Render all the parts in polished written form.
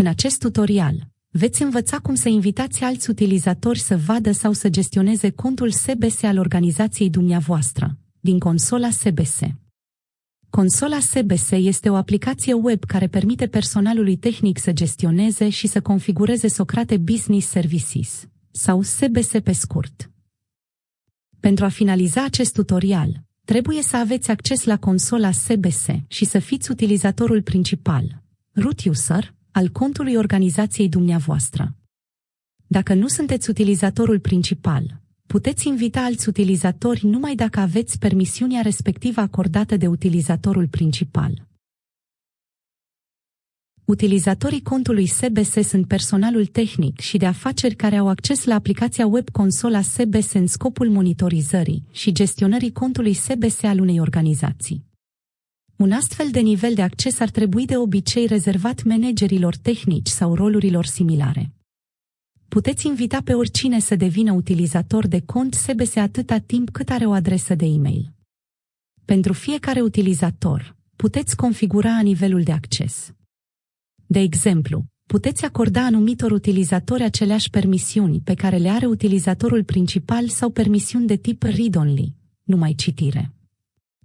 În acest tutorial, veți învăța cum să invitați alți utilizatori să vadă sau să gestioneze contul SBS al organizației dumneavoastră, din consola SBS. Consola SBS este o aplicație web care permite personalului tehnic să gestioneze și să configureze Socrate Business Services, sau SBS pe scurt. Pentru a finaliza acest tutorial, trebuie să aveți acces la consola SBS și să fiți utilizatorul principal, root user, al contului organizației dumneavoastră. Dacă nu sunteți utilizatorul principal, puteți invita alți utilizatori numai dacă aveți permisiunea respectivă acordată de utilizatorul principal. Utilizatorii contului SBS sunt personalul tehnic și de afaceri care au acces la aplicația web consola SBS în scopul monitorizării și gestionării contului SBS al unei organizații. Un astfel de nivel de acces ar trebui de obicei rezervat managerilor tehnici sau rolurilor similare. Puteți invita pe oricine să devină utilizator de cont SBS atâta timp cât are o adresă de e-mail. Pentru fiecare utilizator, puteți configura nivelul de acces. De exemplu, puteți acorda anumitor utilizatori aceleași permisiuni pe care le are utilizatorul principal sau permisiuni de tip read-only, numai citire.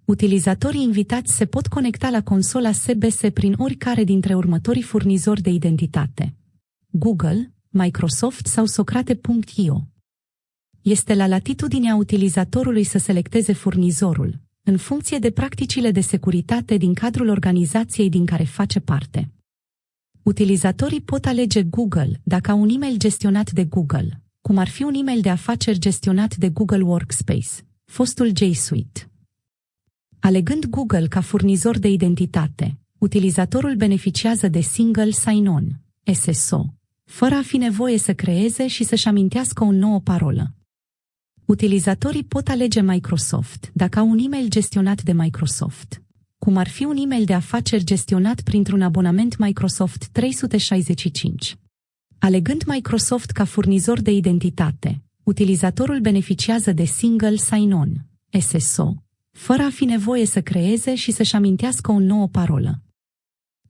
Utilizatorii invitați se pot conecta la consola SBS prin oricare dintre următorii furnizori de identitate: Google, Microsoft sau Socrate.io. Este la latitudinea utilizatorului să selecteze furnizorul, în funcție de practicile de securitate din cadrul organizației din care face parte. Utilizatorii pot alege Google dacă au un e-mail gestionat de Google, cum ar fi un e-mail de afaceri gestionat de Google Workspace, fostul G Suite. Alegând Google ca furnizor de identitate, utilizatorul beneficiază de Single Sign-On, SSO, fără a fi nevoie să creeze și să-și amintească o nouă parolă. Utilizatorii pot alege Microsoft dacă au un e-mail gestionat de Microsoft, cum ar fi un e-mail de afaceri gestionat printr-un abonament Microsoft 365. Alegând Microsoft ca furnizor de identitate, utilizatorul beneficiază de Single Sign-On, SSO, fără a fi nevoie să creeze și să-și amintească o nouă parolă.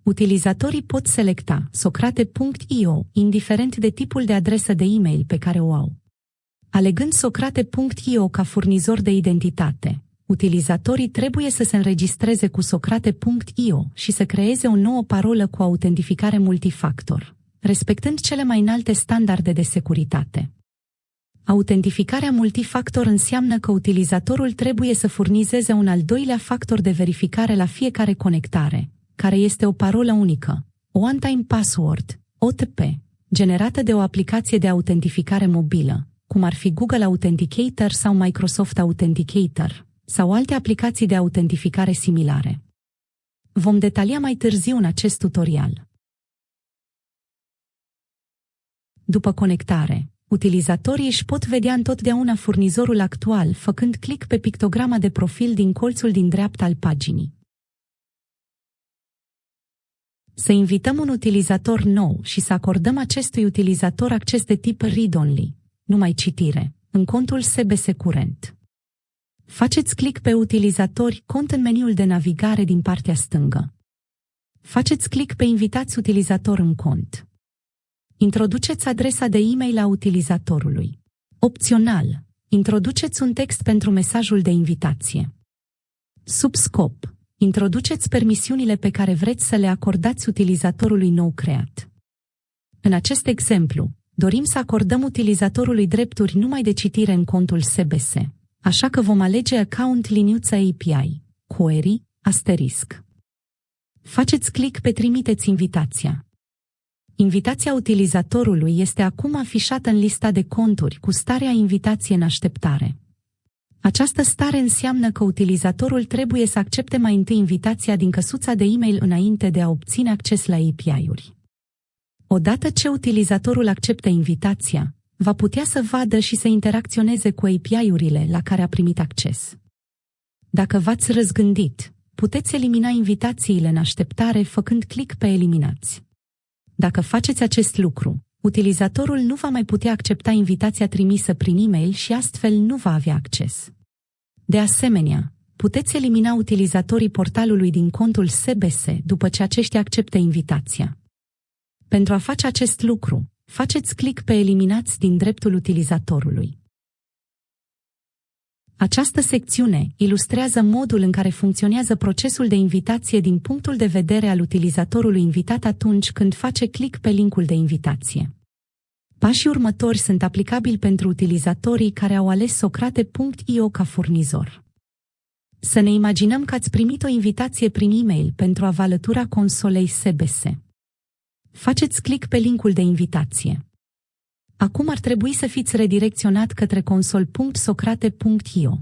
Utilizatorii pot selecta Socrate.io, indiferent de tipul de adresă de e-mail pe care o au. Alegând Socrate.io ca furnizor de identitate, utilizatorii trebuie să se înregistreze cu Socrate.io și să creeze o nouă parolă cu autentificare multifactor, respectând cele mai înalte standarde de securitate. Autentificarea multifactor înseamnă că utilizatorul trebuie să furnizeze un al doilea factor de verificare la fiecare conectare, care este o parolă unică, o one-time password, OTP, generată de o aplicație de autentificare mobilă, cum ar fi Google Authenticator sau Microsoft Authenticator, sau alte aplicații de autentificare similare. Vom detalia mai târziu în acest tutorial. După conectare, utilizatorii își pot vedea întotdeauna furnizorul actual făcând click pe pictograma de profil din colțul din dreapta al paginii. Să invităm un utilizator nou și să acordăm acestui utilizator acces de tip read-only, numai citire, în contul SBS curent. Faceți click pe utilizatori cont în meniul de navigare din partea stângă. Faceți click pe invitați utilizator în cont. Introduceți adresa de e-mail a utilizatorului. Opțional, introduceți un text pentru mesajul de invitație. Sub scop, introduceți permisiunile pe care vreți să le acordați utilizatorului nou creat. În acest exemplu, dorim să acordăm utilizatorului drepturi numai de citire în contul SBS, așa că vom alege Account liniuță API, Query, ***. Faceți click pe Trimiteți invitația. Invitația utilizatorului este acum afișată în lista de conturi cu starea invitație în așteptare. Această stare înseamnă că utilizatorul trebuie să accepte mai întâi invitația din căsuța de e-mail înainte de a obține acces la API-uri. Odată ce utilizatorul acceptă invitația, va putea să vadă și să interacționeze cu API-urile la care a primit acces. Dacă v-ați răzgândit, puteți elimina invitațiile în așteptare făcând click pe Eliminați. Dacă faceți acest lucru, utilizatorul nu va mai putea accepta invitația trimisă prin e-mail și astfel nu va avea acces. De asemenea, puteți elimina utilizatorii portalului din contul SBS după ce aceștia acceptă invitația. Pentru a face acest lucru, faceți click pe Eliminați din dreptul utilizatorului. Această secțiune ilustrează modul în care funcționează procesul de invitație din punctul de vedere al utilizatorului invitat atunci când face click pe linkul de invitație. Pașii următori sunt aplicabili pentru utilizatorii care au ales Socrate.io ca furnizor. Să ne imaginăm că ați primit o invitație prin e-mail pentru a vă alătura consolei SBS. Faceți click pe linkul de invitație. Acum ar trebui să fiți redirecționat către consol.socrate.io.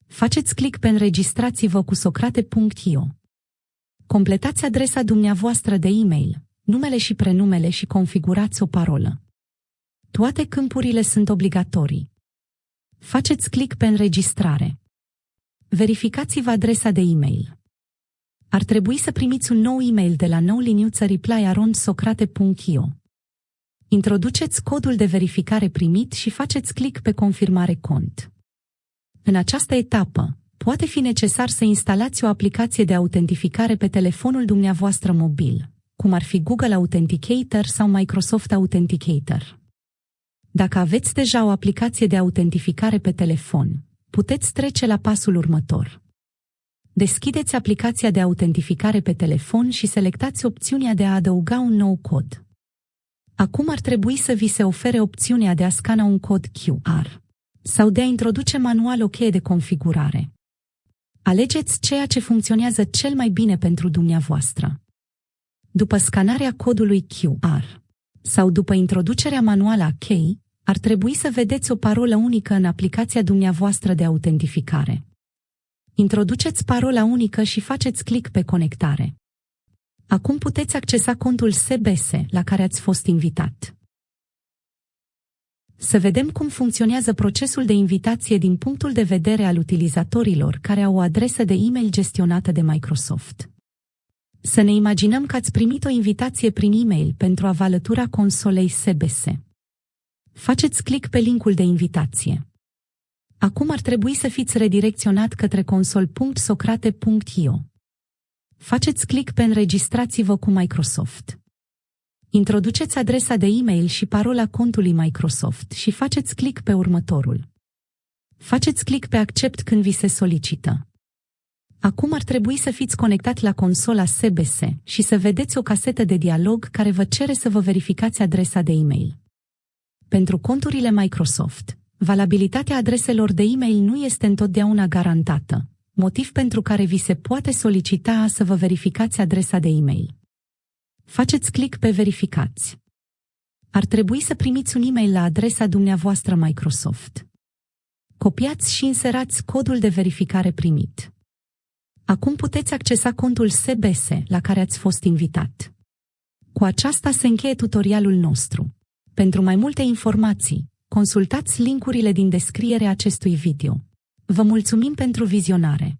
Faceți click pe Înregistrați-vă cu Socrate.io. Completați adresa dumneavoastră de e-mail, numele și prenumele și configurați o parolă. Toate câmpurile sunt obligatorii. Faceți click pe Înregistrare. Verificați-vă adresa de e-mail. Ar trebui să primiți un nou e-mail de la now@socrate.io. Introduceți codul de verificare primit și faceți click pe Confirmare cont. În această etapă, poate fi necesar să instalați o aplicație de autentificare pe telefonul dumneavoastră mobil, cum ar fi Google Authenticator sau Microsoft Authenticator. Dacă aveți deja o aplicație de autentificare pe telefon, puteți trece la pasul următor. Deschideți aplicația de autentificare pe telefon și selectați opțiunea de a adăuga un nou cod. Acum ar trebui să vi se ofere opțiunea de a scana un cod QR sau de a introduce manual o cheie de configurare. Alegeți ceea ce funcționează cel mai bine pentru dumneavoastră. După scanarea codului QR sau după introducerea manuală a cheii, ar trebui să vedeți o parolă unică în aplicația dumneavoastră de autentificare. Introduceți parola unică și faceți click pe Conectare. Acum puteți accesa contul SBS la care ați fost invitat. Să vedem cum funcționează procesul de invitație din punctul de vedere al utilizatorilor care au o adresă de e-mail gestionată de Microsoft. Să ne imaginăm că ați primit o invitație prin e-mail pentru a vă alătura consolei SBS. Faceți click pe linkul de invitație. Acum ar trebui să fiți redirecționat către consol.socrate.io. Faceți click pe Înregistrați-vă cu Microsoft. Introduceți adresa de e-mail și parola contului Microsoft și faceți click pe următorul. Faceți click pe Accept când vi se solicită. Acum ar trebui să fiți conectat la consola SBS și să vedeți o casetă de dialog care vă cere să vă verificați adresa de e-mail. Pentru conturile Microsoft, valabilitatea adreselor de e-mail nu este întotdeauna garantată, motiv pentru care vi se poate solicita să vă verificați adresa de e-mail. Faceți click pe Verificați. Ar trebui să primiți un e-mail la adresa dumneavoastră Microsoft. Copiați și inserați codul de verificare primit. Acum puteți accesa contul SBS la care ați fost invitat. Cu aceasta se încheie tutorialul nostru. Pentru mai multe informații, consultați linkurile din descrierea acestui video. Vă mulțumim pentru vizionare!